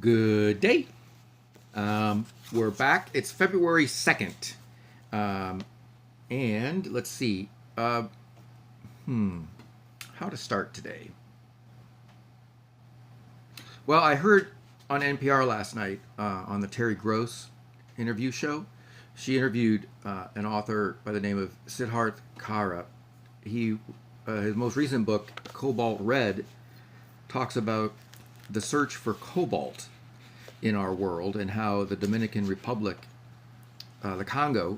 Good day. We're back. It's February 2nd. Um, and let's see. Uh, how to start today? Well, I heard on NPR last night on the Terry Gross interview show. She interviewed an author by the name of Siddharth Kara. His most recent book, Cobalt Red, talks about the search for cobalt in our world and how the Dominican Republic, the Congo,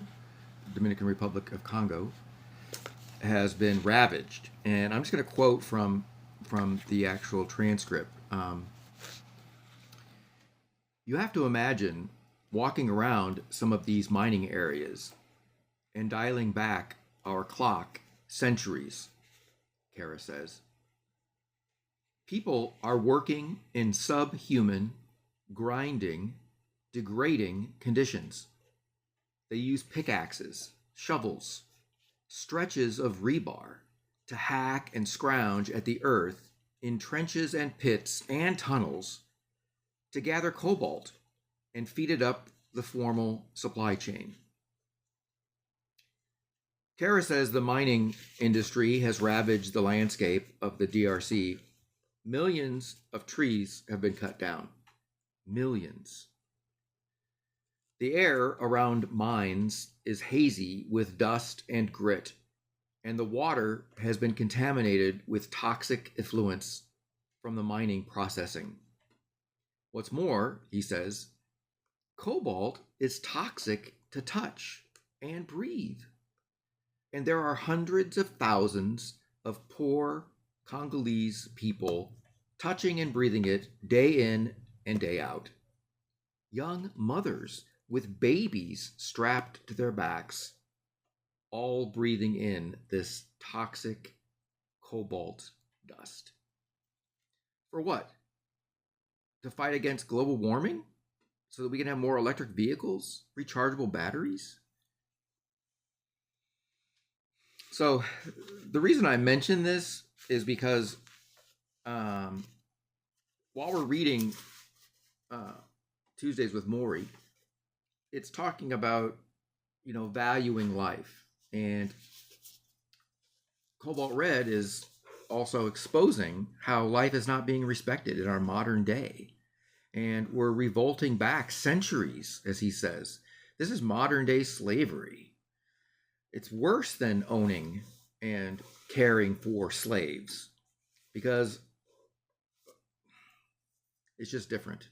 Dominican Republic of Congo, has been ravaged. And I'm just going to quote from the actual transcript. You have to imagine walking around some of these mining areas and dialing back our clock centuries, Kara says. People are working in subhuman, grinding, degrading conditions. They use pickaxes, shovels, stretches of rebar to hack and scrounge at the earth in trenches and pits and tunnels to gather cobalt and feed it up the formal supply chain. Kara says the mining industry has ravaged the landscape of the DRC. Millions of trees have been cut down. Millions. The air around mines is hazy with dust and grit, and the water has been contaminated with toxic effluents from the mining processing. What's more, he says, cobalt is toxic to touch and breathe. And there are hundreds of thousands of poor Congolese people touching and breathing it day in and day out. Young mothers with babies strapped to their backs, all breathing in this toxic cobalt dust. For what? To fight against global warming? So that we can have more electric vehicles, rechargeable batteries? So the reason I mention this is because while we're reading Tuesdays with Morrie, it's talking about, valuing life. And Cobalt Red is also exposing how life is not being respected in our modern day. And we're revolting back centuries, as he says. This is modern day slavery. It's worse than owning and caring for slaves because it's just different.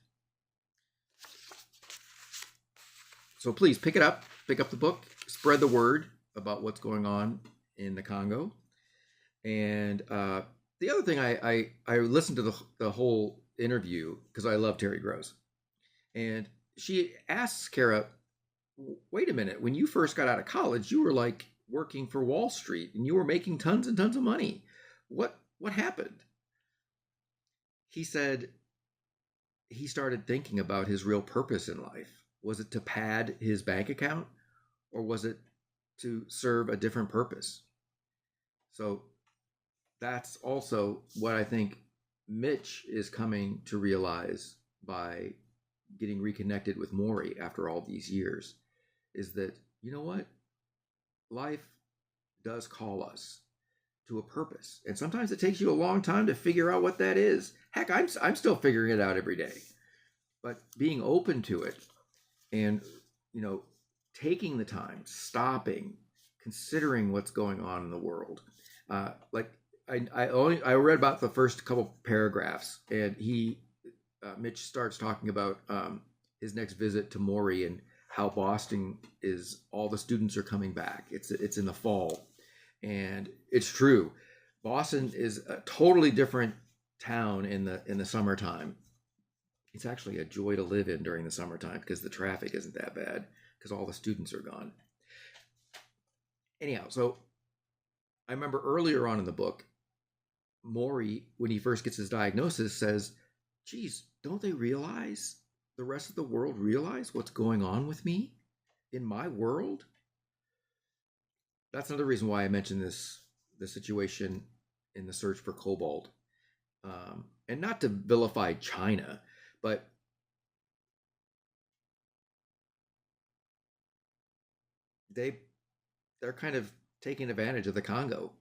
So please pick it up, pick up the book, spread the word about what's going on in the Congo. And the other thing, I listened to the whole interview because I love Terry Gross. And she asks Kara, wait a minute, when you first got out of college, you were like working for Wall Street and you were making tons and tons of money. What happened? He said he started thinking about his real purpose in life. Was it to pad his bank account or was it to serve a different purpose? So that's also what I think Mitch is coming to realize by getting reconnected with Morrie after all these years, is that, you know what? Life does call us to a purpose. And sometimes it takes you a long time to figure out what that is. Heck, I'm still figuring it out every day. But being open to it and, taking the time, stopping, considering what's going on in the world. I read about the first couple paragraphs, and Mitch starts talking about his next visit to Morrie and how Boston is, all the students are coming back. It's in the fall, and it's true. Boston is a totally different town in the summertime. It's actually a joy to live in during the summertime because the traffic isn't that bad because all the students are gone. Anyhow, so I remember earlier on in the book, Morrie, when he first gets his diagnosis, says, geez, don't they realize, the rest of the world realize what's going on with me in my world? That's another reason why I mentioned the situation in the search for cobalt. And not to vilify China, but they they're kind of taking advantage of the Congo.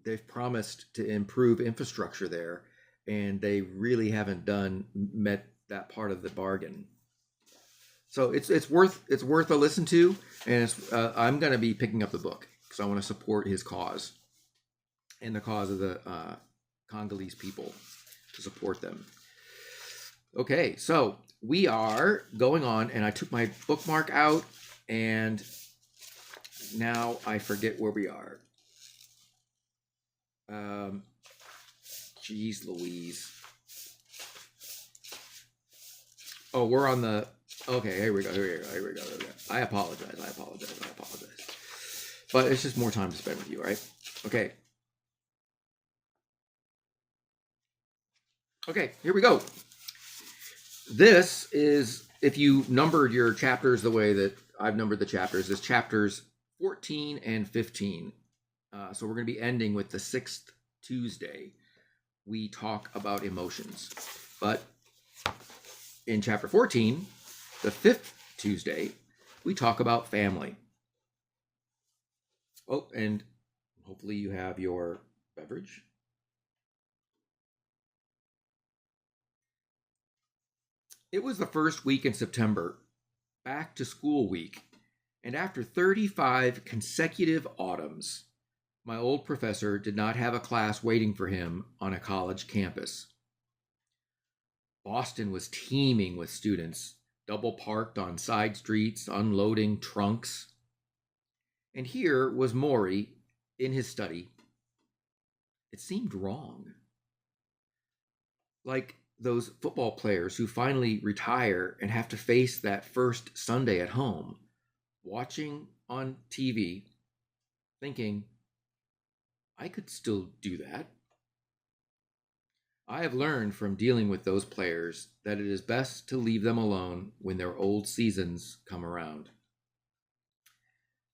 They've promised to improve infrastructure there, and they really haven't done met that part of the bargain. So it's worth a listen to, and I'm going to be picking up the book because I want to support his cause and the cause of the Congolese people, to support them. Okay, so we are going on, and I took my bookmark out, and now I forget where we are. Jeez Louise. Oh, we're on the. Okay, here we go. Here we go. I apologize. But it's just more time to spend with you, right? Okay. Okay, here we go. This is, if you numbered your chapters the way that I've numbered the chapters, is chapters 14 and 15. So we're going to be ending with the 6th Tuesday. We talk about emotions. But in chapter 14, the 5th Tuesday, we talk about family. Oh, and hopefully you have your beverage. It was the first week in September, back to school week, and after 35 consecutive autumns, my old professor did not have a class waiting for him on a college campus. Boston was teeming with students, double parked on side streets, unloading trunks. And here was Morrie in his study. It seemed wrong. Like those football players who finally retire and have to face that first Sunday at home, watching on TV, thinking, I could still do that. I have learned from dealing with those players that it is best to leave them alone when their old seasons come around.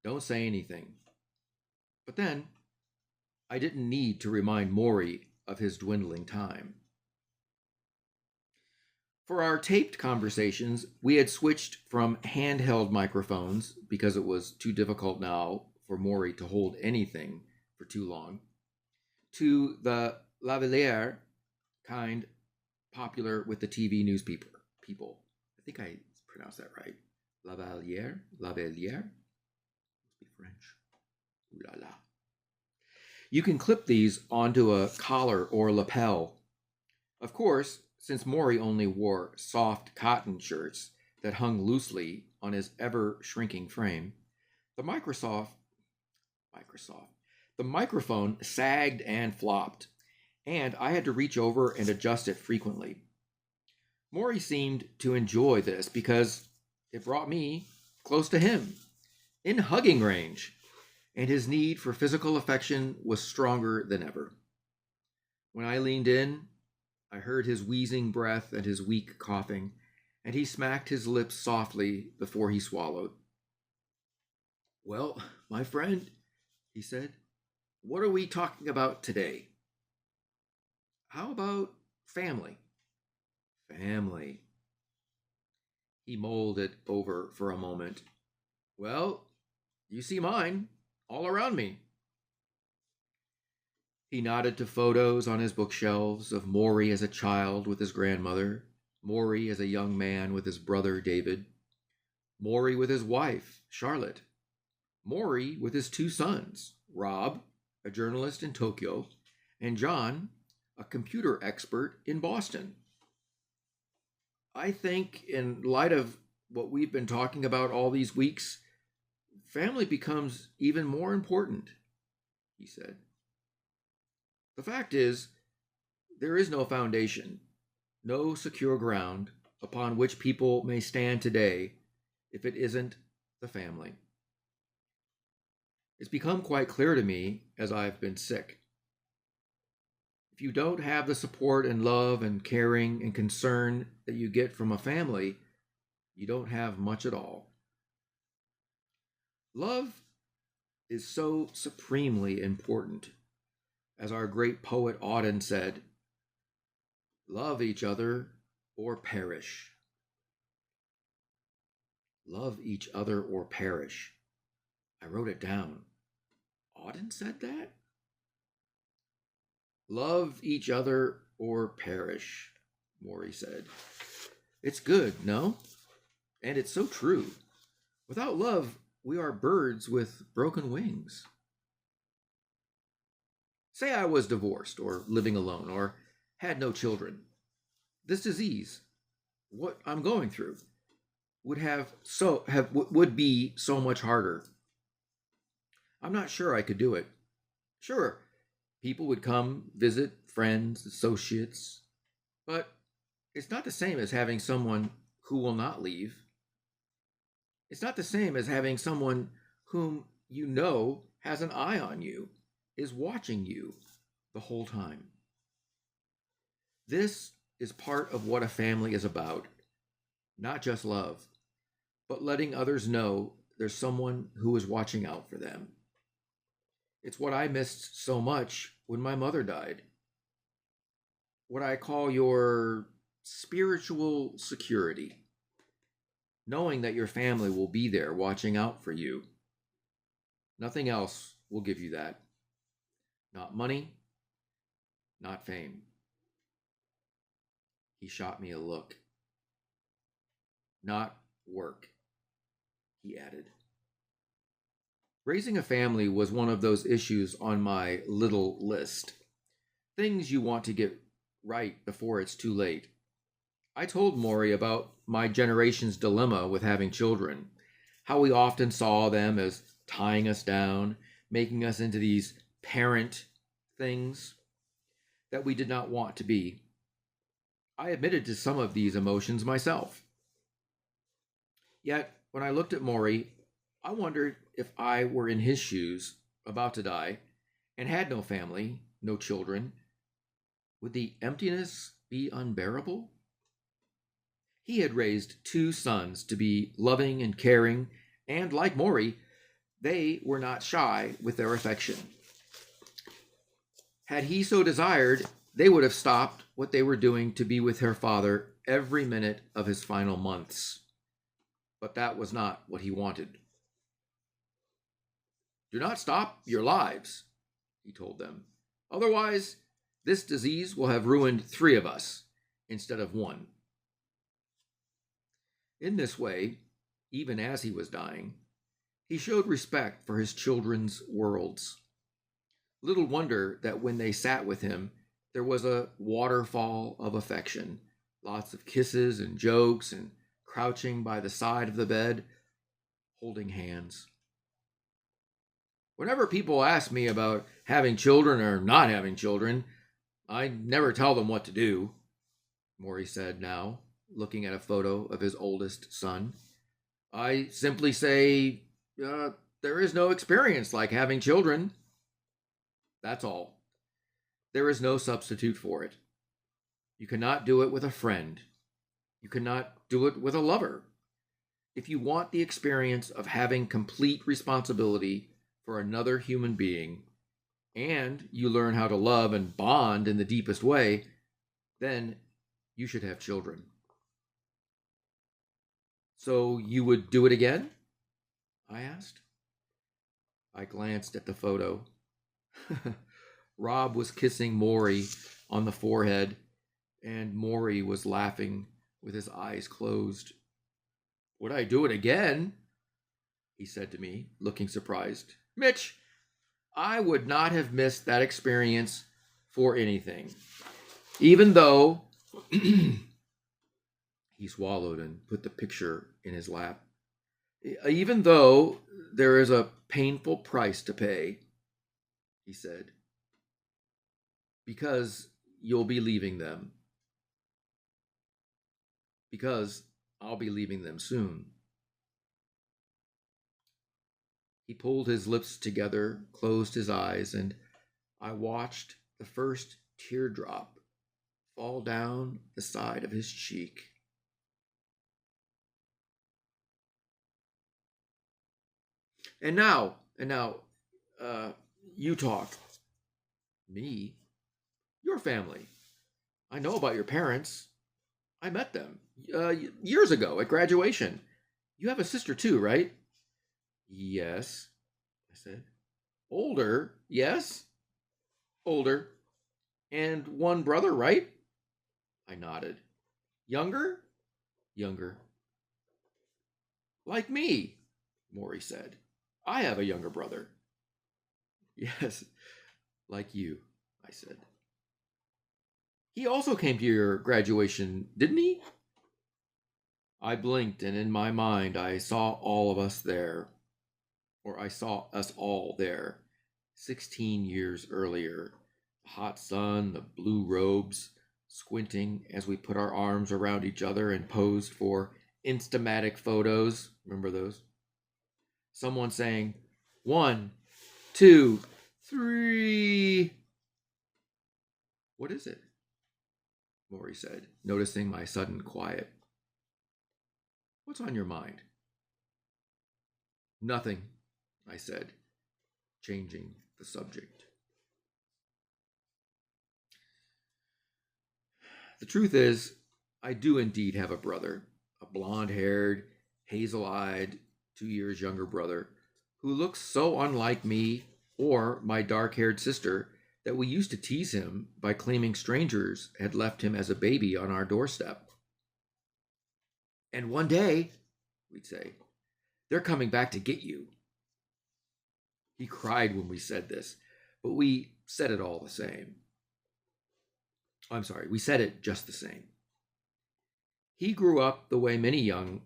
Don't say anything. But then, I didn't need to remind Morrie of his dwindling time. For our taped conversations, we had switched from handheld microphones because it was too difficult now for Morrie to hold anything for too long, to the lavalier kind popular with the TV news people. I think I pronounced that right. Lavalier? Must be French. Ooh la la. You can clip these onto a collar or lapel. Of course, since Morrie only wore soft cotton shirts that hung loosely on his ever-shrinking frame, the the microphone sagged and flopped, and I had to reach over and adjust it frequently. Morrie seemed to enjoy this because it brought me close to him, in hugging range, and his need for physical affection was stronger than ever. When I leaned in, I heard his wheezing breath and his weak coughing, and he smacked his lips softly before he swallowed. Well, my friend, he said, what are we talking about today? How about family? Family. He mulled it over for a moment. Well, you see mine all around me. He nodded to photos on his bookshelves of Morrie as a child with his grandmother, Morrie as a young man with his brother David, Morrie with his wife, Charlotte, Morrie with his two sons, Rob, a journalist in Tokyo, and John, a computer expert in Boston. I think, in light of what we've been talking about all these weeks, family becomes even more important, he said. The fact is, there is no foundation, no secure ground upon which people may stand today if it isn't the family. It's become quite clear to me as I've been sick. If you don't have the support and love and caring and concern that you get from a family, you don't have much at all. Love is so supremely important. As our great poet Auden said, love each other or perish. Love each other or perish. I wrote it down. Auden said that? Love each other or perish, Morrie said. It's good, no? And it's so true. Without love, we are birds with broken wings. Say I was divorced or living alone or had no children. This disease, what I'm going through, would be so much harder. I'm not sure I could do it. Sure, people would come visit friends, associates, but it's not the same as having someone who will not leave. It's not the same as having someone whom you know has an eye on you, is watching you the whole time. This is part of what a family is about. Not just love, but letting others know there's someone who is watching out for them. It's what I missed so much when my mother died. What I call your spiritual security. Knowing that your family will be there watching out for you. Nothing else will give you that. Not money, not fame. He shot me a look. Not work, he added. Raising a family was one of those issues on my little list. Things you want to get right before it's too late. I told Morrie about my generation's dilemma with having children, how we often saw them as tying us down, making us into these parent things that we did not want to be. I admitted to some of these emotions myself. Yet, when I looked at Morrie, I wondered if I were in his shoes, about to die, and had no family, no children, would the emptiness be unbearable? He had raised 2 sons to be loving and caring, and like Morrie, they were not shy with their affection. Had he so desired, they would have stopped what they were doing to be with her father every minute of his final months. But that was not what he wanted. Do not stop your lives, he told them. Otherwise, this disease will have ruined 3 of us instead of 1. In this way, even as he was dying, he showed respect for his children's worlds. Little wonder that when they sat with him, there was a waterfall of affection, lots of kisses and jokes and crouching by the side of the bed, holding hands. Whenever people ask me about having children or not having children, I never tell them what to do, Morrie said now, looking at a photo of his oldest son. I simply say, there is no experience like having children. That's all. There is no substitute for it. You cannot do it with a friend. You cannot do it with a lover. If you want the experience of having complete responsibility for another human being, and you learn how to love and bond in the deepest way, then you should have children. So you would do it again? I asked. I glanced at the photo. Rob was kissing Morrie on the forehead, and Morrie was laughing with his eyes closed. Would I do it again? He said to me, looking surprised. Mitch, I would not have missed that experience for anything. Even though he swallowed and put the picture in his lap. Even though there is a painful price to pay, he said, because you'll be leaving them. Because I'll be leaving them soon. He pulled his lips together, closed his eyes, and I watched the first teardrop fall down the side of his cheek. And now, you talk. Me? Your family. I know about your parents. I met them years ago at graduation. You have a sister too, right? Yes. said. Older, yes, older. And one brother, right? I nodded. Younger? Younger. Like me, Morrie said. I have a younger brother. Yes, like you, I said. He also came to your graduation, didn't he? I blinked, and in my mind, I saw all of us there, or I saw us all there, 16 years earlier. The hot sun, the blue robes, squinting as we put our arms around each other and posed for Instamatic photos. Remember those? Someone saying, 1, 2, 3. What is it? Morrie said, noticing my sudden quiet. What's on your mind? Nothing, I said, changing the subject. The truth is, I do indeed have a brother, a blonde-haired, hazel-eyed, 2 years younger brother, who looks so unlike me or my dark-haired sister that we used to tease him by claiming strangers had left him as a baby on our doorstep. And one day, we'd say, they're coming back to get you. He cried when we said this, but we said it all the same. I'm sorry, we said it just the same. He grew up the way many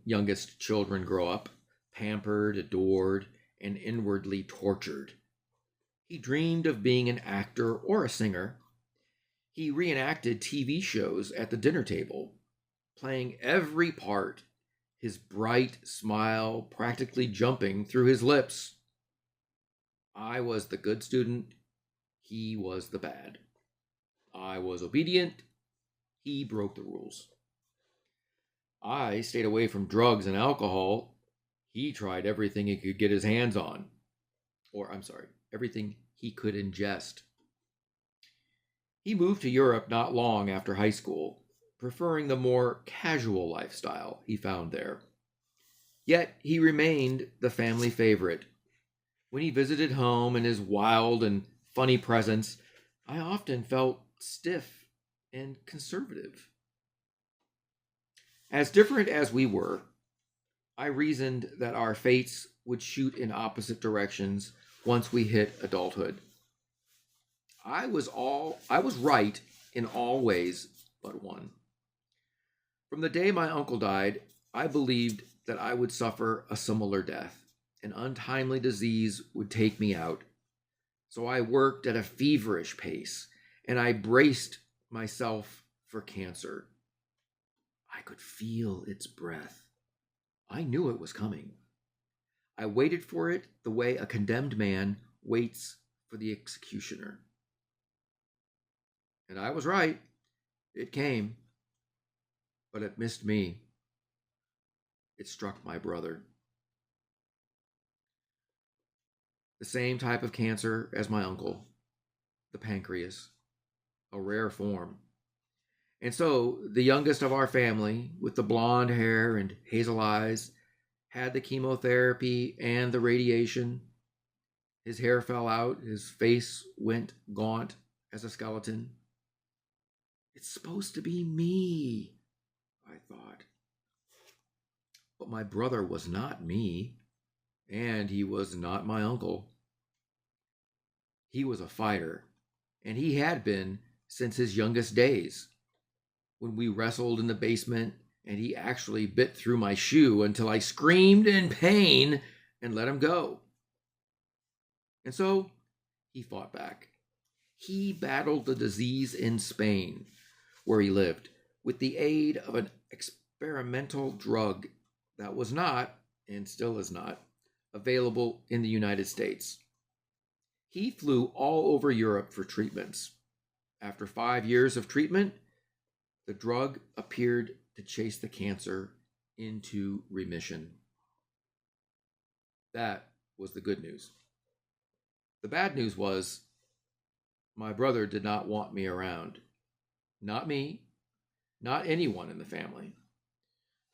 youngest children grow up, pampered, adored, and inwardly tortured. He dreamed of being an actor or a singer. He reenacted TV shows at the dinner table, playing every part, his bright smile practically jumping through his lips. I was the good student. He was the bad. I was obedient. He broke the rules. I stayed away from drugs and alcohol. He tried everything he could get his hands on. Everything he could ingest. He moved to Europe not long after high school, preferring the more casual lifestyle he found there. Yet he remained the family favorite. When he visited home in his wild and funny presence, I often felt stiff and conservative. As different as we were, I reasoned that our fates would shoot in opposite directions once we hit adulthood. I was right in all ways but one. From the day my uncle died, I believed that I would suffer a similar death. An untimely disease would take me out. So I worked at a feverish pace, and I braced myself for cancer. I could feel its breath. I knew it was coming. I waited for it the way a condemned man waits for the executioner. And I was right. It came. But it missed me. It struck my brother. The same type of cancer as my uncle, the pancreas, a rare form. And so the youngest of our family, with the blonde hair and hazel eyes, had the chemotherapy and the radiation. His hair fell out, his face went gaunt as a skeleton. It's supposed to be me, I thought. But my brother was not me, and he was not my uncle. He was a fighter, and he had been since his youngest days. When we wrestled in the basement, and he actually bit through my shoe until I screamed in pain and let him go. And so he fought back. He battled the disease in Spain, where he lived, with the aid of an experimental drug that was not, and still is not, available in the United States. He flew all over Europe for treatments. After 5 years of treatment, the drug appeared to chase the cancer into remission. That was the good news. The bad news was my brother did not want me around. Not me, not anyone in the family.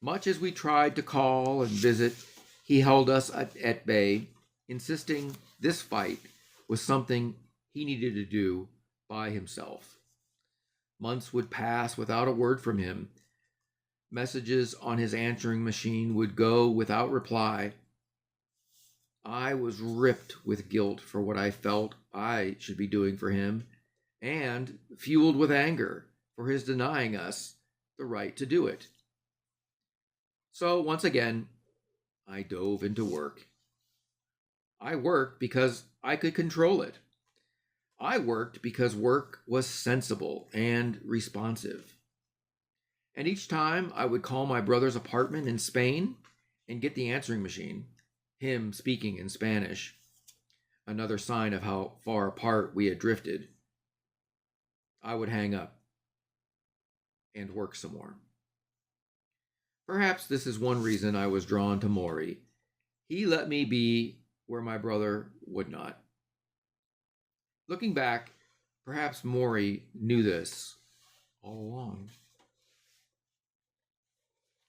Much as we tried to call and visit, he held us at bay, insisting this fight was something he needed to do by himself. Months would pass without a word from him. Messages on his answering machine would go without reply. I was ripped with guilt for what I felt I should be doing for him, and fueled with anger for his denying us the right to do it. So once again, I dove into work. I worked because I could control it. I worked because work was sensible and responsive. And each time I would call my brother's apartment in Spain and get the answering machine, him speaking in Spanish, another sign of how far apart we had drifted, I would hang up and work some more. Perhaps this is one reason I was drawn to Morrie. He let me be where my brother would not. Looking back, perhaps Morrie knew this all along.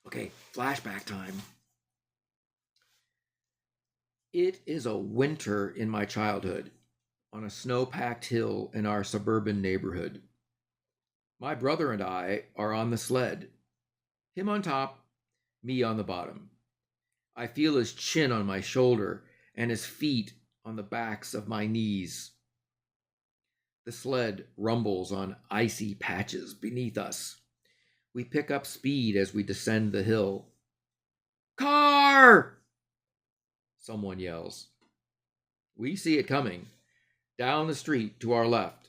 Okay, flashback time. It is a winter in my childhood on a snow-packed hill in our suburban neighborhood. My brother and I are on the sled, him on top, me on the bottom. I feel his chin on my shoulder and his feet on the backs of my knees. The sled rumbles on icy patches beneath us. We pick up speed as we descend the hill. Car! Someone yells. We see it coming, down the street to our left.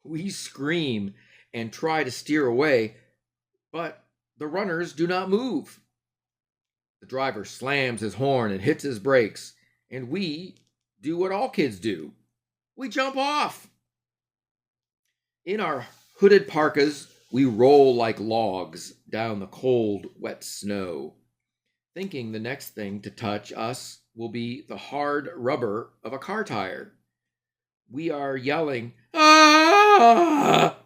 We scream and try to steer away, but the runners do not move. The driver slams his horn and hits his brakes, and we do what all kids do. We jump off. In our hooded parkas, we roll like logs down the cold, wet snow, thinking the next thing to touch us will be the hard rubber of a car tire. We are yelling, "Ah!"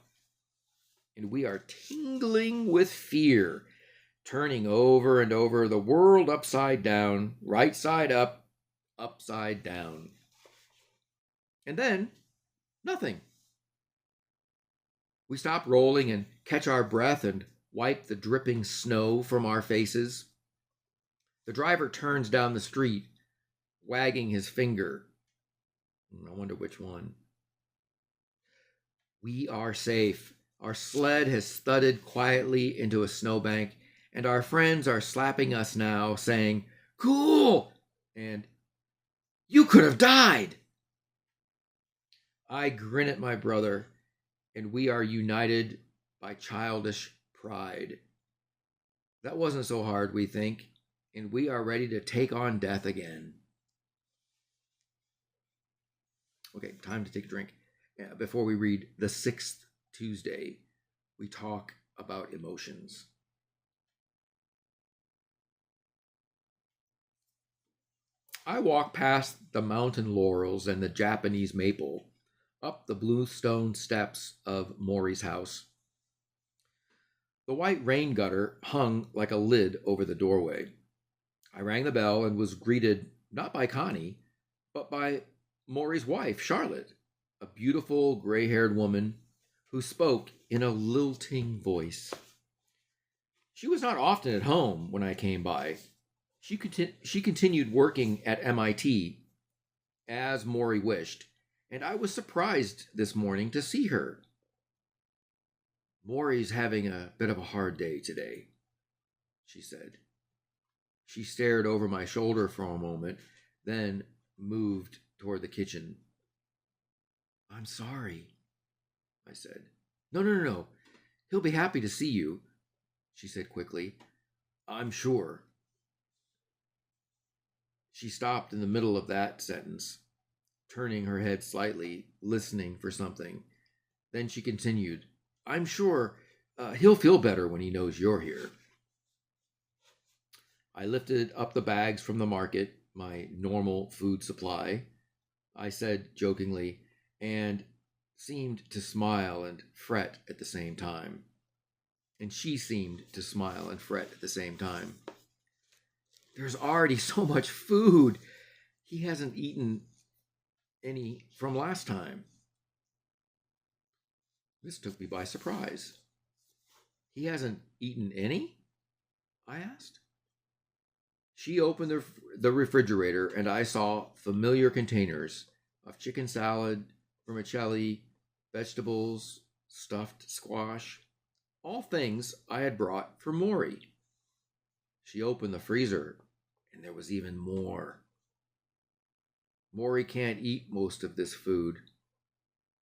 And we are tingling with fear, turning over and over, the world upside down, right side up, upside down. And then, nothing. We stop rolling and catch our breath and wipe the dripping snow from our faces. The driver turns down the street, wagging his finger. I wonder which one. We are safe. Our sled has thudded quietly into a snowbank, and our friends are slapping us now, saying, "Cool!" and "You could have died!" I grin at my brother, and we are united by childish pride. That wasn't so hard, we think, and we are ready to take on death again. Okay, time to take a drink. Before we read The Sixth Tuesday, we talk about emotions. I walk past the mountain laurels and the Japanese maple, up the bluestone steps of Morrie's house. The white rain gutter hung like a lid over the doorway. I rang the bell and was greeted not by Connie, but by Morrie's wife, Charlotte, a beautiful gray-haired woman who spoke in a lilting voice. She was not often at home when I came by. She continued working at MIT, as Morrie wished, and I was surprised this morning to see her. "Morrie's having a bit of a hard day today," she said. She stared over my shoulder for a moment, then moved toward the kitchen. "I'm sorry," I said. No. He'll be happy to see you," she said quickly. "I'm sure." She stopped in the middle of that sentence, turning her head slightly, listening for something. Then she continued, "I'm sure he'll feel better when he knows you're here." I lifted up the bags from the market, my normal food supply, I said jokingly, and seemed to smile and fret at the same time. And she seemed to smile and fret at the same time. "There's already so much food. He hasn't eaten any from last time. This took me by surprise. He hasn't eaten any? I asked. She opened the refrigerator, and I saw familiar containers of chicken salad, vermicelli, vegetables, stuffed squash, all things I had brought for Morrie. She opened the freezer, and there was even more. Morrie can't eat most of this food.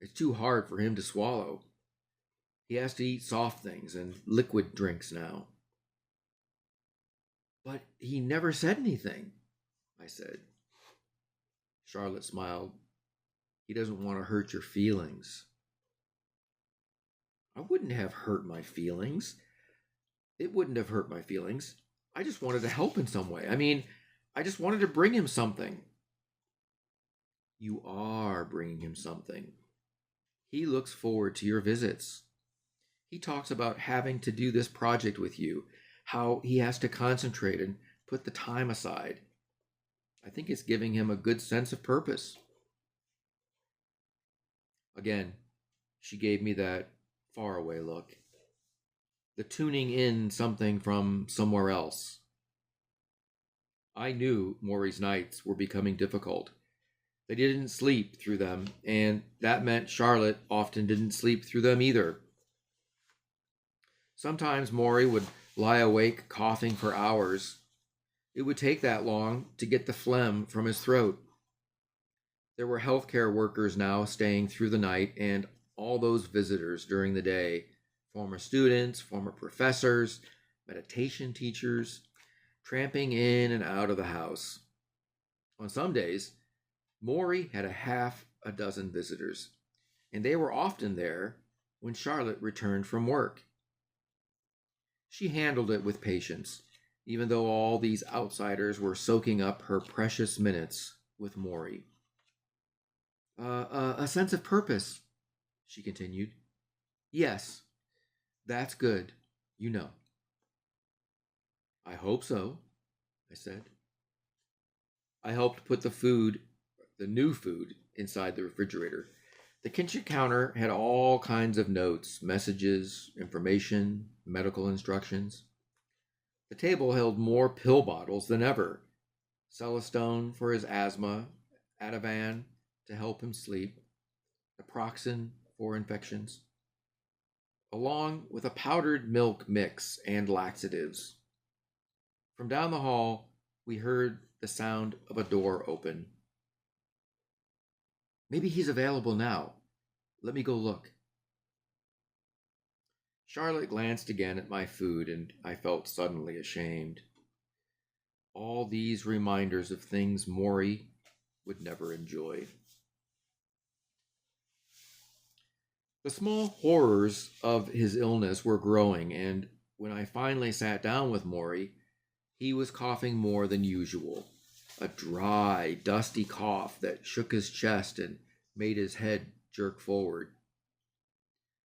It's too hard for him to swallow. He has to eat soft things and liquid drinks now. But he never said anything, I said. Charlotte smiled. He doesn't want to hurt your feelings. I wouldn't have hurt my feelings. It wouldn't have hurt my feelings. I just wanted to help in some way. I just wanted to bring him something. You are bringing him something. He looks forward to your visits. He talks about having to do this project with you, how he has to concentrate and put the time aside. I think it's giving him a good sense of purpose. Again, she gave me that faraway look. The tuning in something from somewhere else. I knew Morrie's nights were becoming difficult. They didn't sleep through them, and that meant Charlotte often didn't sleep through them either. Sometimes Morrie would lie awake coughing for hours. It would take that long to get the phlegm from his throat. There were healthcare workers now staying through the night, and all those visitors during the day, former students, former professors, meditation teachers, tramping in and out of the house. On some days, Morrie had a half a dozen visitors, and they were often there when Charlotte returned from work. She handled it with patience, even though all these outsiders were soaking up her precious minutes with Morrie. A sense of purpose, she continued. Yes, that's good, you know. I hope so, I said. I helped put the new food, inside the refrigerator. The kitchen counter had all kinds of notes, messages, information, medical instructions. The table held more pill bottles than ever. Celestone for his asthma, Ativan to help him sleep, naproxen for infections, along with a powdered milk mix and laxatives. From down the hall, we heard the sound of a door open. Maybe he's available now. Let me go look. Charlotte glanced again at my food, and I felt suddenly ashamed. All these reminders of things Morrie would never enjoy. The small horrors of his illness were growing, and when I finally sat down with Morrie, he was coughing more than usual. A dry, dusty cough that shook his chest and made his head jerk forward.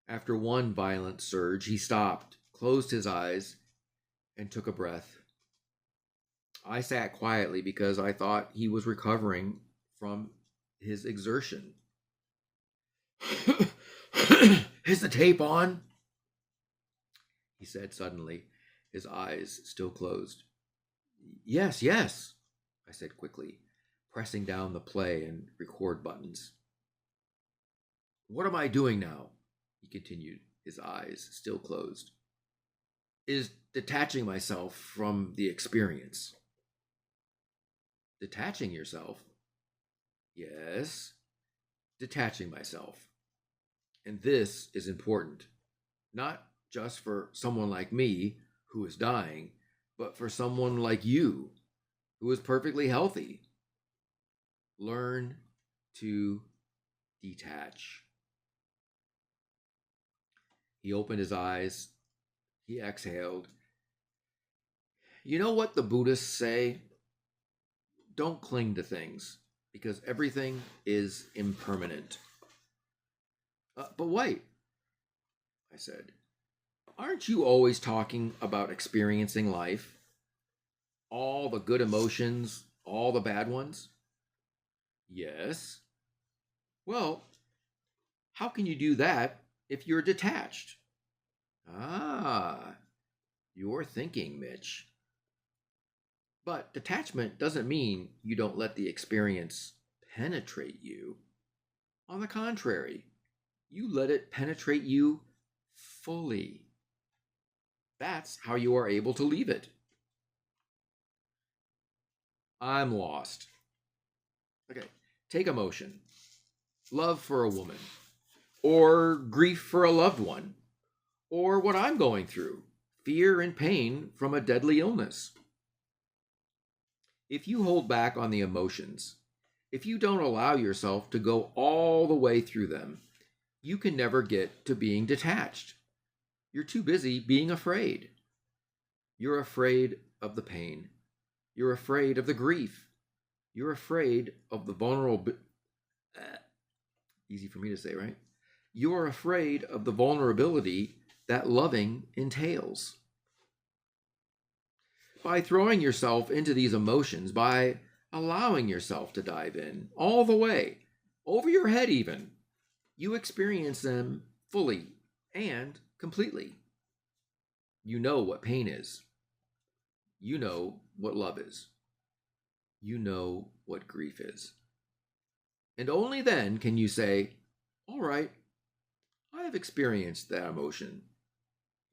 After one violent surge, he stopped, closed his eyes, and took a breath. I sat quietly because I thought he was recovering from his exertion. Is the tape on? He said suddenly, his eyes still closed. Yes, I said quickly, pressing down the play and record buttons. What am I doing now? He continued, his eyes still closed. Is detaching myself from the experience. Detaching yourself? Yes, detaching myself. And this is important, not just for someone like me who is dying, but for someone like you who is perfectly healthy. Learn to detach. He opened his eyes. He exhaled. You know what the Buddhists say? Don't cling to things, because everything is impermanent. But wait, I said. Aren't you always talking about experiencing life? All the good emotions, all the bad ones? Yes. Well, how can you do that if you're detached? Ah, you're thinking, Mitch. But detachment doesn't mean you don't let the experience penetrate you. On the contrary, you let it penetrate you fully. That's how you are able to leave it. I'm lost. Okay, take emotion. Love for a woman, or grief for a loved one, or what I'm going through, fear and pain from a deadly illness. If you hold back on the emotions, if you don't allow yourself to go all the way through them, you can never get to being detached. You're too busy being afraid. You're afraid of the pain. You're afraid of the grief. You're afraid of the vulnerable. Easy for me to say, right? You're afraid of the vulnerability that loving entails. By throwing yourself into these emotions, by allowing yourself to dive in all the way, over your head even, you experience them fully and completely. You know what pain is. You know what love is. You know what grief is. And only then can you say, all right, I have experienced that emotion.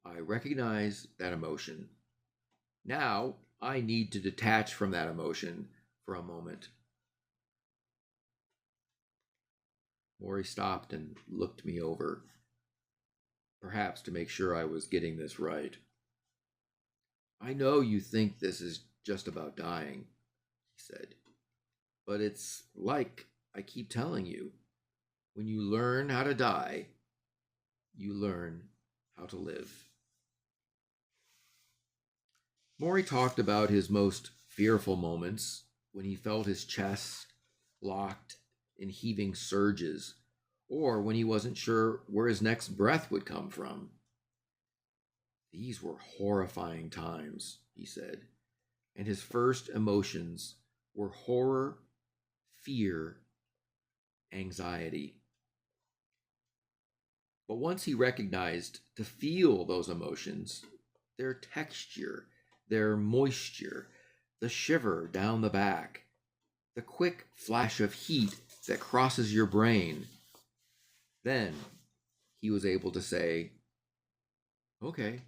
I recognize that emotion. Now I need to detach from that emotion for a moment. Morrie stopped and looked me over, perhaps to make sure I was getting this right. I know you think this is just about dying, he said, but it's like I keep telling you, when you learn how to die, you learn how to live. Morrie talked about his most fearful moments when he felt his chest locked in heaving surges, or when he wasn't sure where his next breath would come from. These were horrifying times, he said, and his first emotions were horror, fear, anxiety. But once he recognized to feel those emotions, their texture, their moisture, the shiver down the back, the quick flash of heat that crosses your brain, then he was able to say, okay,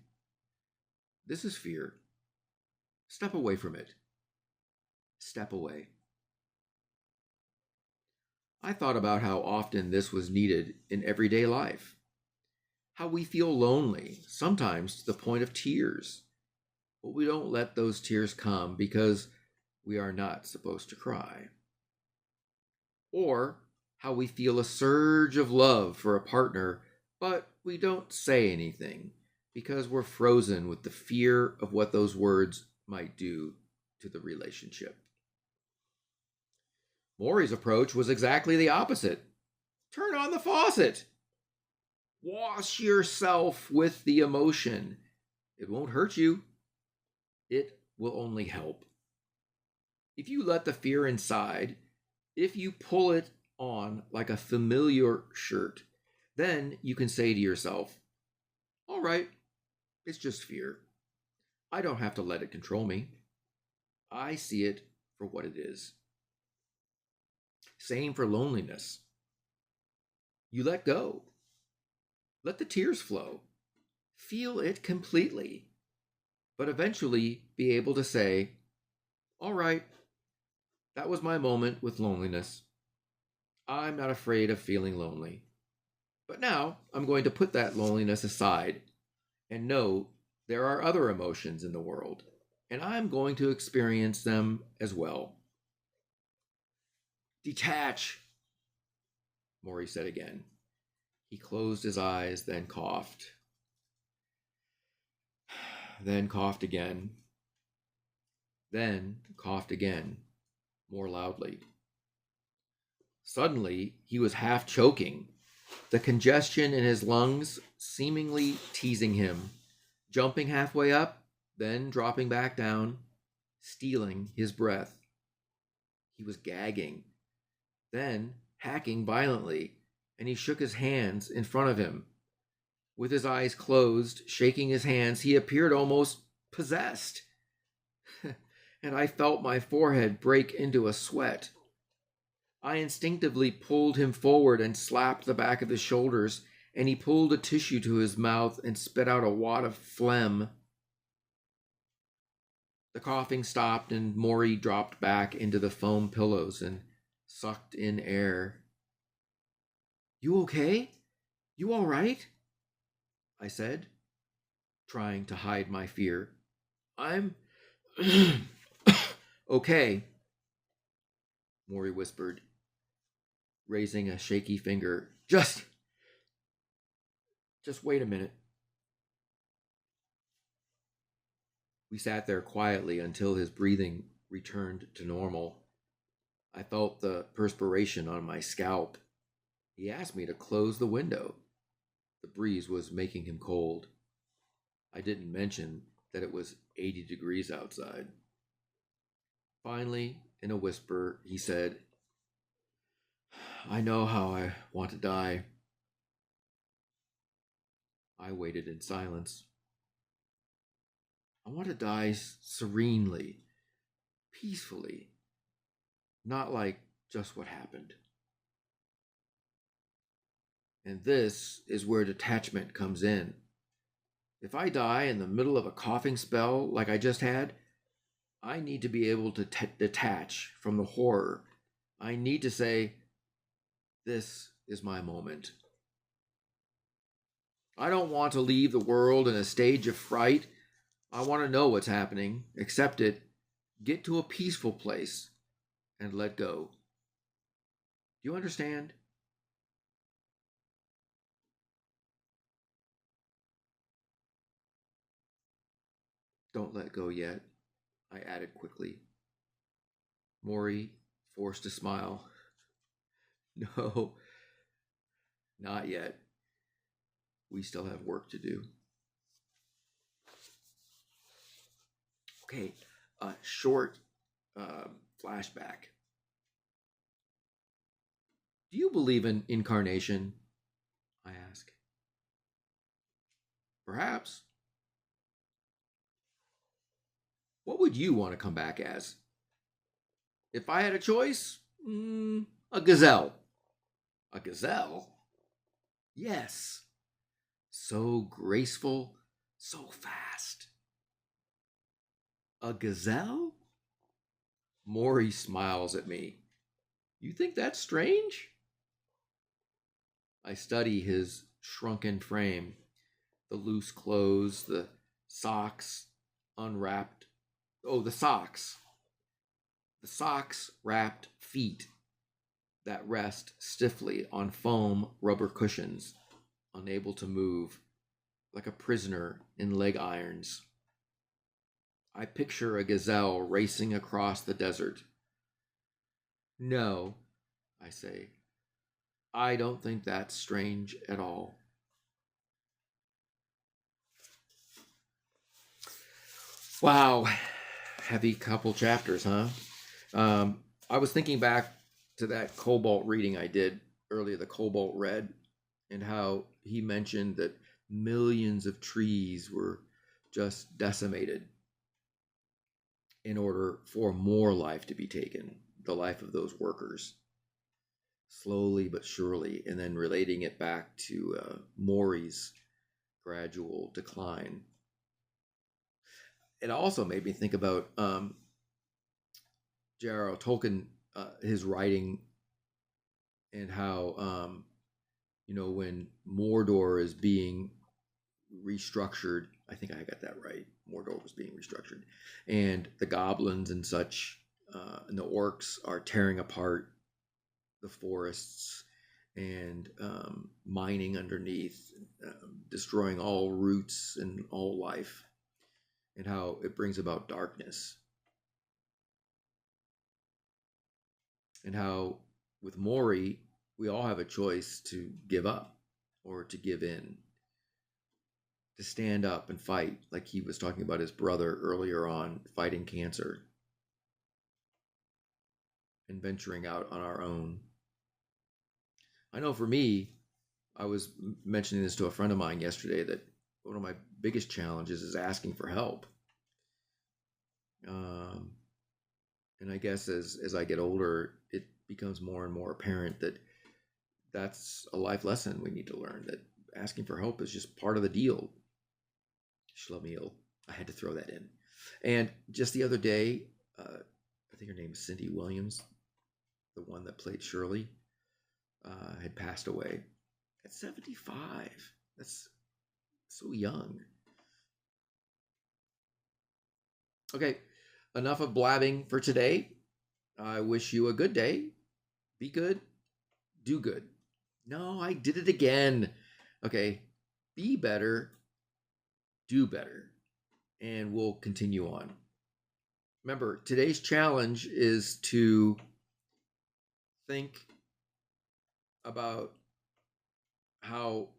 this is fear. Step away from it. Step away. I thought about how often this was needed in everyday life. How we feel lonely, sometimes to the point of tears. But we don't let those tears come because we are not supposed to cry. Or how we feel a surge of love for a partner, but we don't say anything because we're frozen with the fear of what those words might do to the relationship. Morrie's approach was exactly the opposite. Turn on the faucet. Wash yourself with the emotion. It won't hurt you. It will only help. If you let the fear inside, if you pull it on like a familiar shirt, then you can say to yourself, all right, it's just fear. I don't have to let it control me. I see it for what it is. Same for loneliness. You let go. Let the tears flow. Feel it completely. But eventually be able to say, all right, that was my moment with loneliness. I'm not afraid of feeling lonely. But now I'm going to put that loneliness aside and know there are other emotions in the world, and I'm going to experience them as well. Detach, Morrie said again. He closed his eyes, then coughed. Then coughed again. Then coughed again, more loudly. Suddenly, he was half choking, the congestion in his lungs seemingly teasing him, jumping halfway up, then dropping back down, stealing his breath. He was gagging. then hacking violently, and he shook his hands in front of him. With his eyes closed, shaking his hands, he appeared almost possessed. And I felt my forehead break into a sweat. I instinctively pulled him forward and slapped the back of his shoulders, and he pulled a tissue to his mouth and spit out a wad of phlegm. The coughing stopped, and Morrie dropped back into the foam pillows and sucked in air. You okay? You all right? I said, trying to hide my fear. I'm okay, Morrie whispered, raising a shaky finger. Just wait a minute. We sat there quietly until his breathing returned to normal. I felt the perspiration on my scalp. He asked me to close the window. The breeze was making him cold. I didn't mention that it was 80 degrees outside. Finally, in a whisper, he said, I know how I want to die. I waited in silence. I want to die serenely, peacefully, not like just what happened. And this is where detachment comes in. If I die in the middle of a coughing spell like I just had, I need to be able to detach from the horror. I need to say, this is my moment. I don't want to leave the world in a stage of fright. I want to know what's happening, accept it, get to a peaceful place, and let go. Do you understand? Don't let go yet, I added quickly. Morrie forced a smile. No, not yet. We still have work to do. Okay, a short flashback. Do you believe in incarnation? I ask. Perhaps. What would you want to come back as? If I had a choice, a gazelle. A gazelle? Yes. So graceful, so fast. A gazelle? Morrie smiles at me. You think that's strange? I study his shrunken frame, the loose clothes, the socks unwrapped. Oh, the socks. The socks wrapped feet that rest stiffly on foam rubber cushions, unable to move, like a prisoner in leg irons. I picture a gazelle racing across the desert. No, I say. I don't think that's strange at all. Wow, heavy couple chapters, huh? I was thinking back to that Cobalt reading I did earlier, the Cobalt Red, and how he mentioned that millions of trees were just decimated in order for more life to be taken, the life of those workers, slowly but surely, and then relating it back to Morrie's gradual decline. It also made me think about J.R.R. Tolkien, his writing, and how when Mordor is being restructured. I think I got that right. Mordor was being restructured, and the goblins and such, and the orcs are tearing apart the forests and mining underneath, destroying all roots and all life, and how it brings about darkness, and how with Morrie we all have a choice to give up or to give in, to stand up and fight, like he was talking about his brother earlier on, fighting cancer and venturing out on our own. I know for me, I was mentioning this to a friend of mine yesterday that one of my biggest challenges is asking for help. Um, and I guess as I get older, it becomes more and more apparent that that's a life lesson we need to learn. That asking for help is just part of the deal. Schlemiel, I had to throw that in. And just the other day, I think her name is Cindy Williams, the one that played Shirley, had passed away at 75. That's so young. Okay, enough of blabbing for today. I wish you a good day. Be good, do good. No, I did it again. Okay, be better, do better, and we'll continue on. Remember, today's challenge is to think about how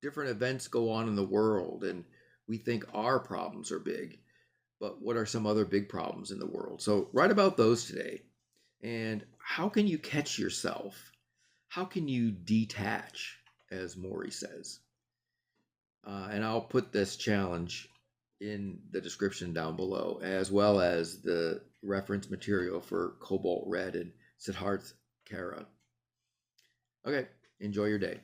different events go on in the world, and we think our problems are big, but what are some other big problems in the world? So write about those today. And how can you catch yourself? How can you detach, as Morrie says? And I'll put this challenge in the description down below, as well as the reference material for Cobalt Red and Siddharth Kara. Okay, enjoy your day.